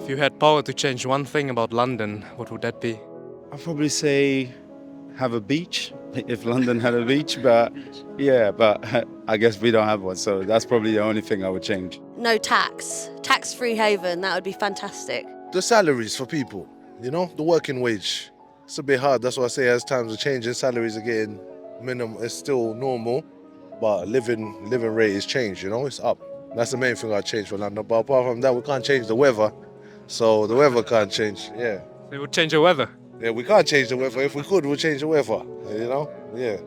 If you had power to change one thing about London, what would that be? I'd probably say have a beach, if London had a beach, but yeah, but I guess we don't have one, so that's probably the only thing I would change. No tax. Tax-free haven, that would be fantastic. The salaries for people, you know, the working wage. It's a bit hard. That's why I say as times are changing, salaries are getting minimum. It's still normal, but living rate is changed, you know, it's up. That's the main thing I change for London. But apart from that, we can't change the weather. So the weather can't change, yeah. So you would change the weather? Yeah, we can't change the weather. If we could, we'll change the weather, you know? Yeah.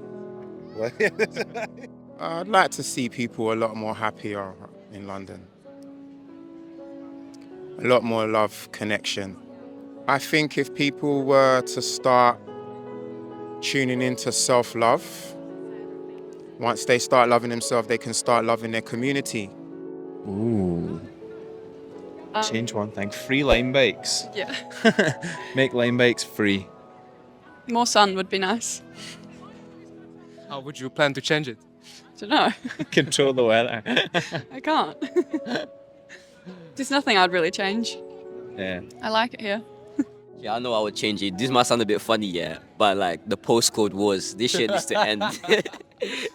I'd like to see people a lot more happier in London. A lot more love, connection. I think if people were to start tuning into self-love, once they start loving themselves, they can start loving their community. Ooh. Change one thing. Free lime bikes. Yeah. Make lime bikes free. More sun would be nice. How would you plan to change it? Don't know. Control the weather. I can't. There's nothing I'd really change. Yeah. I like it here. Yeah, I know I would change it. This might sound a bit funny, yeah, but like the postcode wars, this shit needs to end.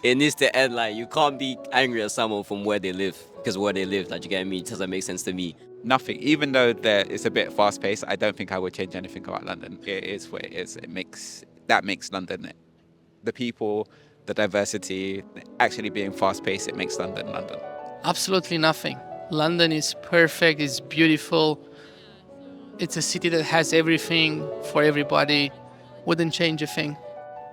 It needs to end. Like, you can't be angry at someone from where they live, because where they live, like, you get me? It doesn't make sense to me. Nothing. Even though it's a bit fast-paced, I don't think I would change anything about London. It is what it is. That makes London, the people, the diversity, actually being fast-paced, it makes London London. Absolutely nothing. London is perfect, it's beautiful. It's a city that has everything for everybody. Wouldn't change a thing.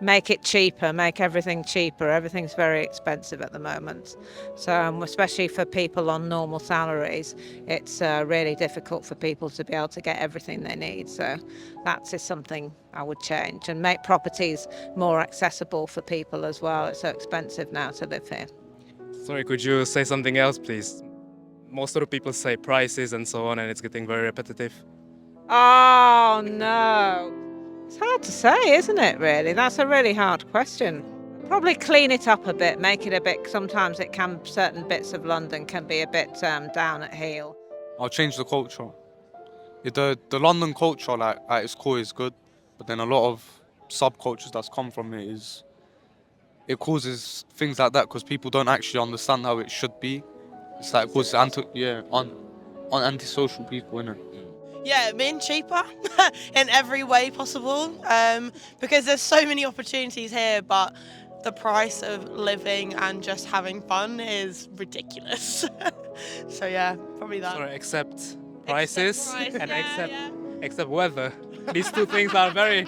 Make it cheaper, make everything cheaper. Everything's very expensive at the moment. So especially for people on normal salaries, it's really difficult for people to be able to get everything they need. So that is something I would change, and make properties more accessible for people as well. It's so expensive now to live here. Sorry, could you say something else, please? Most of the people say prices and so on, and it's getting very repetitive. Oh, no. It's hard to say, isn't it, really? That's a really hard question. Probably clean it up a bit, make it a bit, sometimes it can, certain bits of London can be a bit down at heel. I'll change the culture. The London culture, like at its core, is good, but then a lot of subcultures that's come from it causes things like that because people don't actually understand how it should be. It's like it causes antisocial people, innit? Yeah, being cheaper in every way possible, because there's so many opportunities here, but the price of living and just having fun is ridiculous. So yeah, probably that. Sorry, except prices price, and yeah. except weather. These two things are very.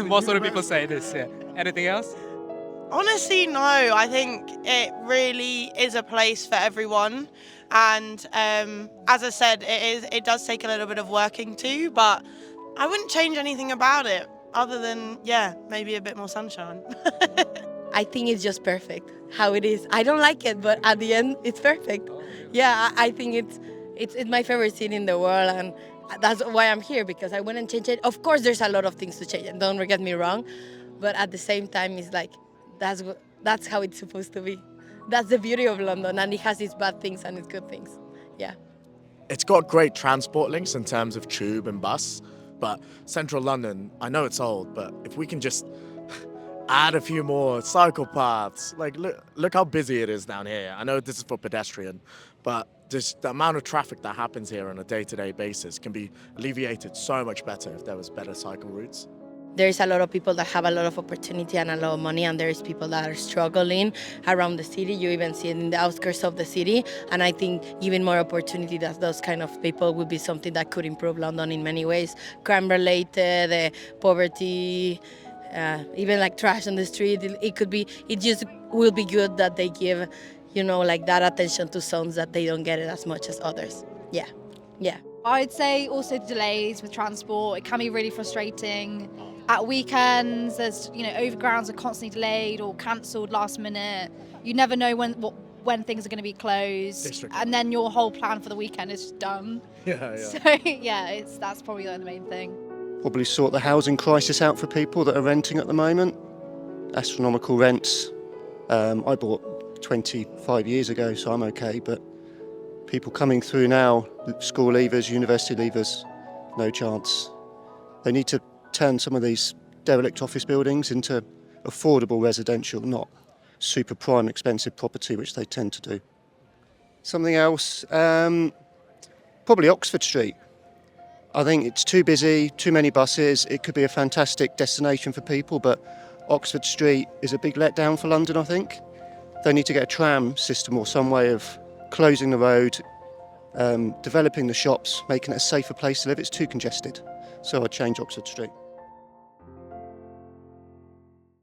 Most of the people say this. Yeah. Anything else? Honestly, no. I think it really is a place for everyone. And as I said, it does take a little bit of working too, but I wouldn't change anything about it other than, yeah, maybe a bit more sunshine. I think it's just perfect how it is. I don't like it, but at the end, it's perfect. Yeah, I think it's my favorite city in the world, and that's why I'm here, because I wouldn't change it. Of course, there's a lot of things to change, and don't get me wrong, but at the same time, it's like that's how it's supposed to be. That's the beauty of London, and it has its bad things and its good things. Yeah. It's got great transport links in terms of tube and bus, but central London, I know it's old, but if we can just add a few more cycle paths, like look how busy it is down here. I know this is for pedestrian, but just the amount of traffic that happens here on a day-to-day basis can be alleviated so much better if there was better cycle routes. There's a lot of people that have a lot of opportunity and a lot of money, and there's people that are struggling around the city. You even see it in the outskirts of the city, and I think giving more opportunity to those kind of people would be something that could improve London in many ways. Crime-related, poverty, even like trash on the street. It just will be good that they give, like that attention to zones that they don't get it as much as others. Yeah. I'd say also delays with transport. It can be really frustrating. At weekends, there's overgrounds are constantly delayed or cancelled last minute. You never know when things are going to be closed, and then your whole plan for the weekend is just done. Yeah. So yeah, that's probably the main thing. Probably sort the housing crisis out for people that are renting at the moment. Astronomical rents. I bought 25 years ago, so I'm okay, but People coming through now, school leavers, university leavers, no chance. They need to turn some of these derelict office buildings into affordable residential, not super prime expensive property, which they tend to do. Something else, probably Oxford Street. I think it's too busy, too many buses. It could be a fantastic destination for people, but Oxford Street is a big letdown for London, I think. They need to get a tram system or some way of closing the road, developing the shops, making it a safer place to live. It's too congested. So I'd change Oxford Street.